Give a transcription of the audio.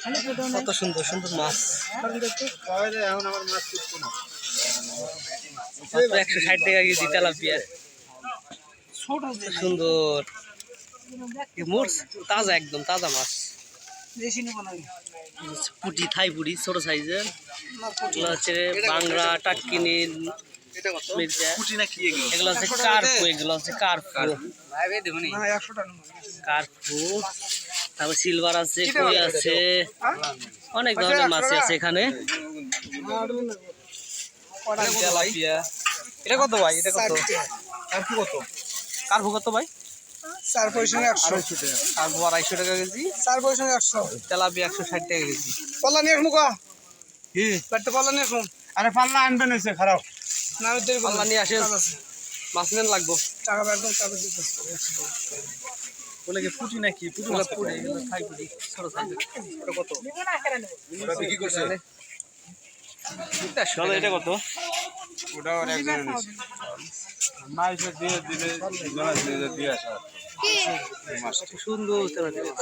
কত সুন্দর সুন্দর মাছ। মাত্র 160 টাকা কেজি তেলাপিয়া। সুন্দর মোট তাজা, একদম তাজা মাছ। পুঁটি, থাই পুঁটি ছোট সাইজের। এগুলো হচ্ছে বাংলা, টাটকিনি, এগুলো হচ্ছে কার্পু, এগুলো হচ্ছে কার্পু। কার্পু, তারপর সিলভার আছে, কই আছে, অনেক ধরনের মাছ আছে এখানে। এটা কত ভাই? এটা কত? কার্পু কত? কার্পু কত ভাই? 250 টাকা কেজি। তেলাপিয়া 160 টাকা কেজি। পাল্লা নিয়ে আসবো কি পাল্লা নিয়ে আসুন। আরে পাল্লা আনবেন এসে খারাপ না, পাল্লা নিয়ে আসেন, মাছ নেন লাগবো। টাকা একদম টাকা দিতে বলে কি পুঁটি নাকি? পুঁটি মাছ, পুঁটি, এগুলো থাই পুঁটি ছোট সাইজের। এটা কত? ওটা বিক্রি করছে। চলো, এটা কত? ওটা আর একজন মাইসে দিয়ে দিলে জনা দিয়ে আসা। সুন্দর তেলাপিয়া।